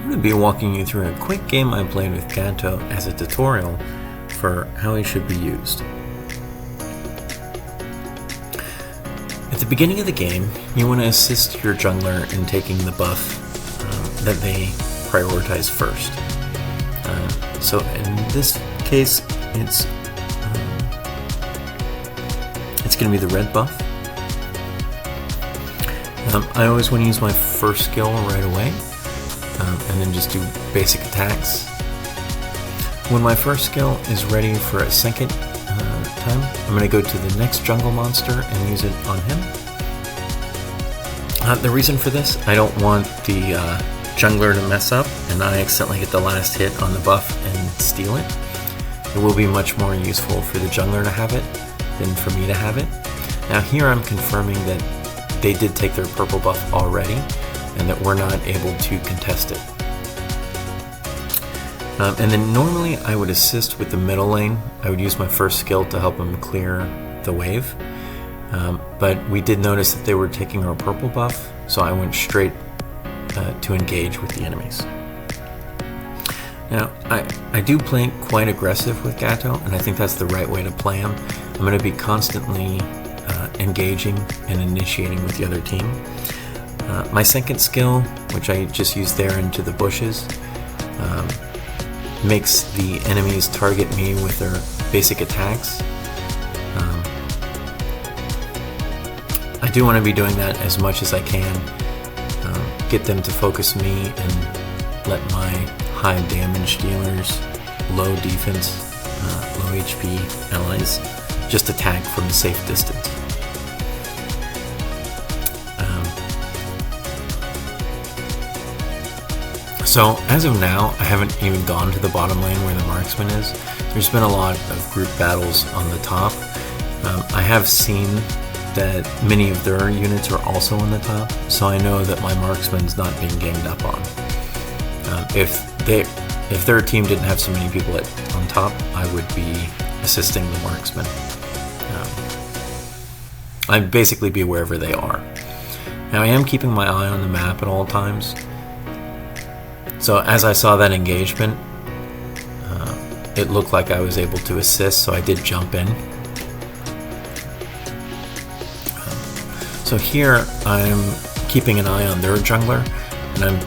going to be walking you through a quick game I played with Gato as a tutorial for how he should be used. At the beginning of the game, you want to assist your jungler in taking the buff that they prioritize first. So in this case, it's going to be the red buff. I always want to use my first skill right away, and then just do basic attacks. When my first skill is ready for a second time, I'm going to go to the next jungle monster and use it on him. The reason for this, I don't want the jungler to mess up and I accidentally get the last hit on the buff and steal it. It will be much more useful for the jungler to have it than for me to have it. Now here I'm confirming that they did take their purple buff already and that we're not able to contest it. And then normally I would assist with the middle lane. I would use my first skill to help them clear the wave. But we did notice that they were taking our purple buff, so I went straight to engage with the enemies. Now, I do play quite aggressive with Gato, and I think that's the right way to play him. I'm going to be constantly engaging and initiating with the other team. My second skill, which I just used there into the bushes, makes the enemies target me with their basic attacks. I do want to be doing that as much as I can, get them to focus me and let my high damage dealers, low defense, low HP allies just attack from a safe distance. So as of now, I haven't even gone to the bottom lane where the marksman is. There's been a lot of group battles on the top. I have seen that many of their units are also on the top, so I know that my marksman's not being ganged up on. If their team didn't have so many people on top, I would be assisting the marksman. I'd basically be wherever they are. Now I am keeping my eye on the map at all times. So as I saw that engagement, it looked like I was able to assist, so I did jump in. So here I'm keeping an eye on their jungler, and I'm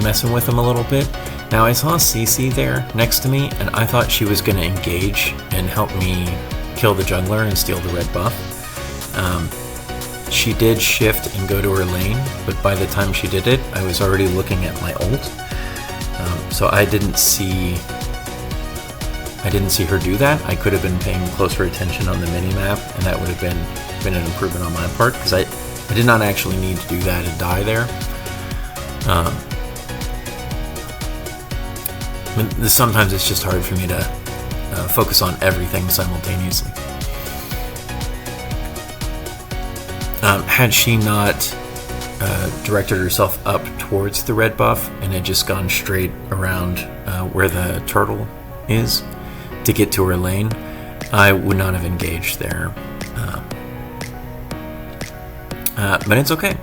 messing with them a little bit. Now I saw CC there next to me, and I thought she was going to engage and help me kill the jungler and steal the red buff. She did shift and go to her lane, but by the time she did it, I was already looking at my ult. So I didn't see her do that. I could have been paying closer attention on the mini-map, and that would have been an improvement on my part, because I did not actually need to do that and die there. Sometimes it's just hard for me to focus on everything simultaneously. Had she not directed herself up towards the red buff and had just gone straight around where the turtle is to get to her lane, I would not have engaged there. But it's okay.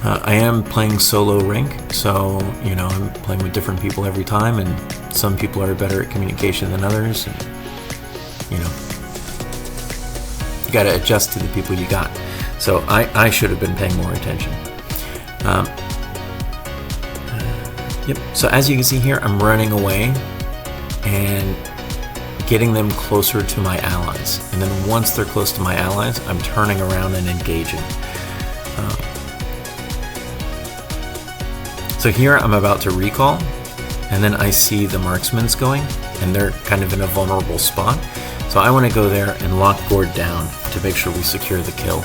I am playing solo rank, so I'm playing with different people every time, and some people are better at communication than others, and you gotta adjust to the people you got. So I should have been paying more attention. Yep. So as you can see here, I'm running away and getting them closer to my allies, and then once they're close to my allies, I'm turning around and engaging. So here I'm about to recall, and then I see the marksman's going, and they're kind of in a vulnerable spot. So I want to go there and lock Gord down to make sure we secure the kill.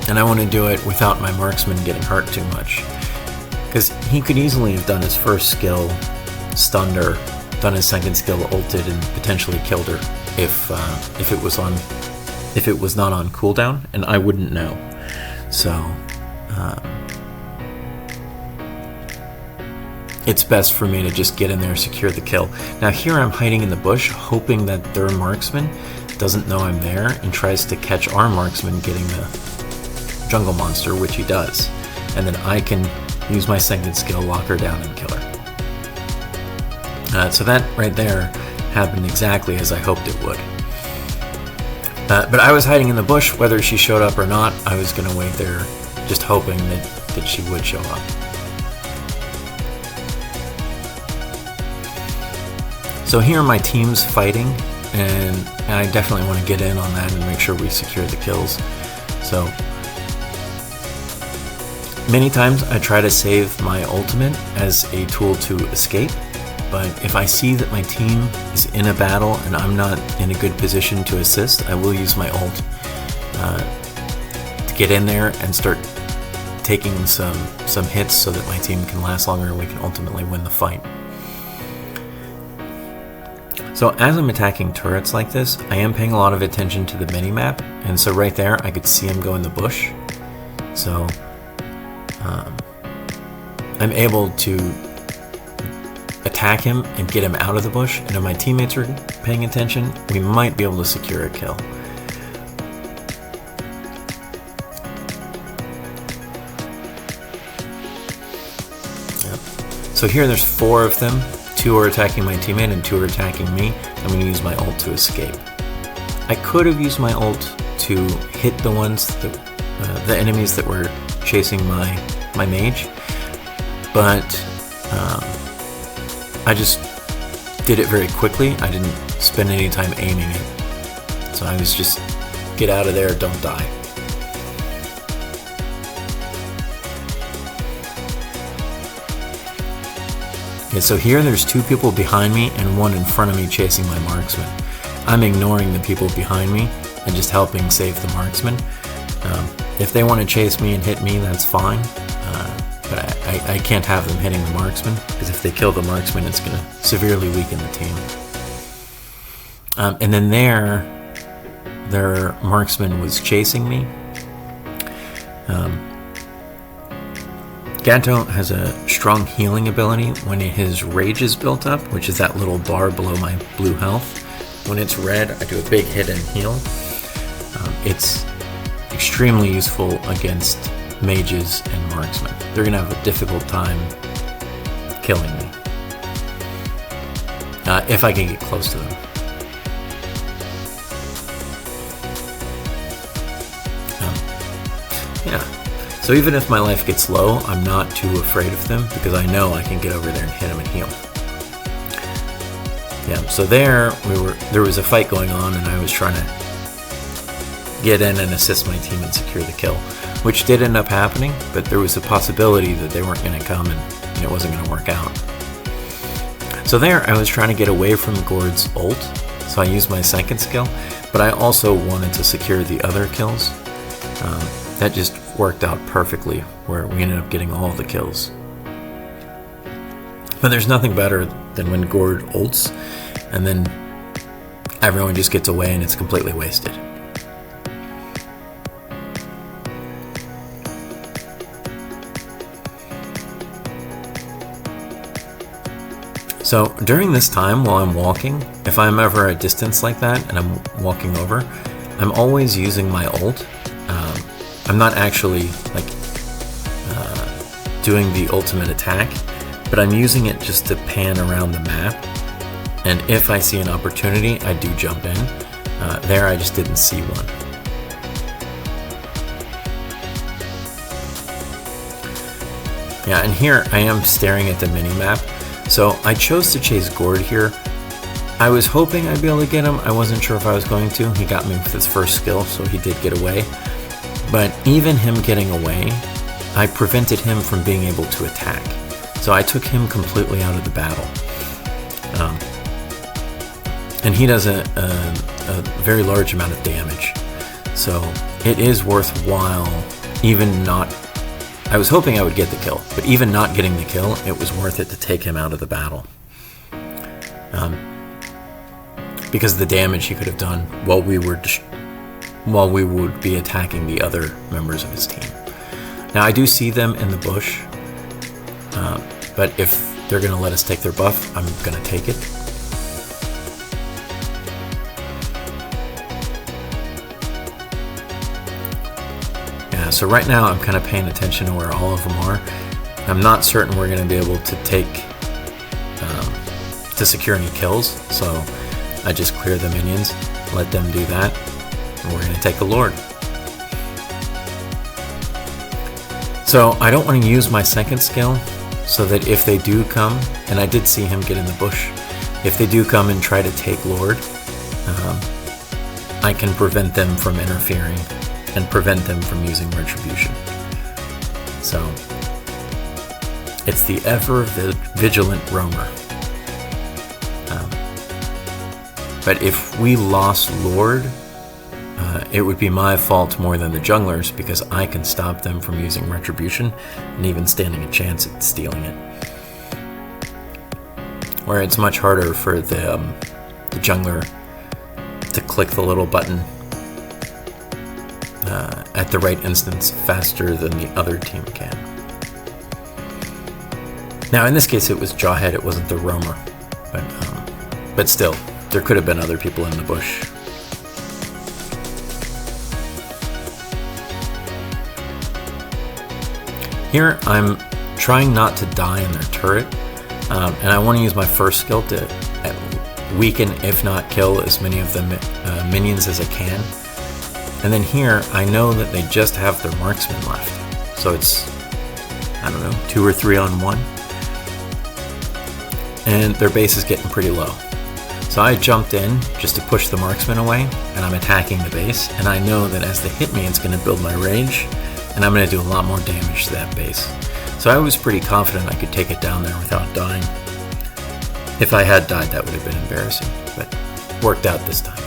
And I want to do it without my marksman getting hurt too much, because he could easily have done his first skill, stunned her, done his second skill, ulted, and potentially killed her if it was not on cooldown, and I wouldn't know. So it's best for me to just get in there, secure the kill. Now here I'm hiding in the bush, hoping that their marksman doesn't know I'm there and tries to catch our marksman getting the jungle monster, which he does. And then I can use my second skill, lock her down, and kill her. So that right there happened exactly as I hoped it would. But I was hiding in the bush, whether she showed up or not. I was going to wait there, just hoping that she would show up. So here my team's fighting, and I definitely want to get in on that and make sure we secure the kills. So many times I try to save my ultimate as a tool to escape, but if I see that my team is in a battle and I'm not in a good position to assist, I will use my ult to get in there and start taking some hits so that my team can last longer and we can ultimately win the fight. So as I'm attacking turrets like this, I am paying a lot of attention to the minimap, and so right there I could see him go in the bush. So I'm able to attack him and get him out of the bush, and if my teammates are paying attention, we might be able to secure a kill. Yep. So here there's 4 of them. 2 are attacking my teammate and 2 are attacking me. I'm going to use my ult to escape. I could have used my ult to hit the ones that, the enemies that were chasing my mage, but I just did it very quickly. I didn't spend any time aiming it. So I was just, get out of there, don't die. Okay, so here there's 2 people behind me and 1 in front of me chasing my marksman. I'm ignoring the people behind me and just helping save the marksman. If they want to chase me and hit me, that's fine. But I can't have them hitting the marksman, because if they kill the marksman, it's going to severely weaken the team. And then their marksman was chasing me. Gato has a strong healing ability when his rage is built up, which is that little bar below my blue health. When it's red, I do a big hit and heal. It's extremely useful against mages and marksmen. They're going to have a difficult time killing me if I can get close to them. Yeah. So even if my life gets low, I'm not too afraid of them, because I know I can get over there and hit them and heal. Yeah. So there was a fight going on, and I was trying to get in and assist my team and secure the kill, which did end up happening, but there was a possibility that they weren't going to come and it wasn't going to work out. So there, I was trying to get away from Gord's ult, so I used my second skill, but I also wanted to secure the other kills. That just worked out perfectly, where we ended up getting all the kills. But there's nothing better than when Gord ults, and then everyone just gets away and it's completely wasted. So during this time while I'm walking, if I'm ever at a distance like that and I'm walking over, I'm always using my ult. I'm not actually doing the ultimate attack, but I'm using it just to pan around the map. And if I see an opportunity, I do jump in. There I just didn't see one. Yeah, and here I am staring at the mini-map. So I chose to chase Gord here. I was hoping I'd be able to get him. I wasn't sure if I was going to. He got me with his first skill, so he did get away. But even him getting away, I prevented him from being able to attack. So I took him completely out of the battle. And he does a very large amount of damage. So it is worthwhile, even not... I was hoping I would get the kill, but even not getting the kill, it was worth it to take him out of the battle. Because the damage he could have done while we would be attacking the other members of his team. Now I do see them in the bush, but if they're going to let us take their buff, I'm going to take it. Yeah, so right now I'm kind of paying attention to where all of them are. I'm not certain we're going to be able to to secure any kills, so I just clear the minions, let them do that, and we're going to take the Lord. So I don't want to use my second skill, so that if they do come, and I did see him get in the bush, if they do come and try to take Lord, I can prevent them from interfering and prevent them from using Retribution. So it's the ever vigilant roamer. But if we lost Lord, it would be my fault more than the junglers, because I can stop them from using Retribution and even standing a chance at stealing it. Where it's much harder for the jungler to click the little button at the right instance faster than the other team can. Now in this case it was Jawhead, it wasn't the roamer, but still, there could have been other people in the bush. Here, I'm trying not to die in their turret, and I want to use my first skill to weaken, if not kill, as many of the minions as I can. And then here, I know that they just have their marksman left, so it's, I don't know, 2 or 3 on 1. And their base is getting pretty low. So I jumped in just to push the marksman away, and I'm attacking the base, and I know that as they hit me, it's going to build my rage, and I'm going to do a lot more damage to that base. So I was pretty confident I could take it down there without dying. If I had died, that would have been embarrassing, but worked out this time.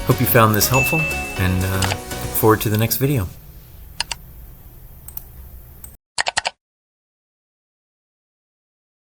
Hope you found this helpful, and look forward to the next video.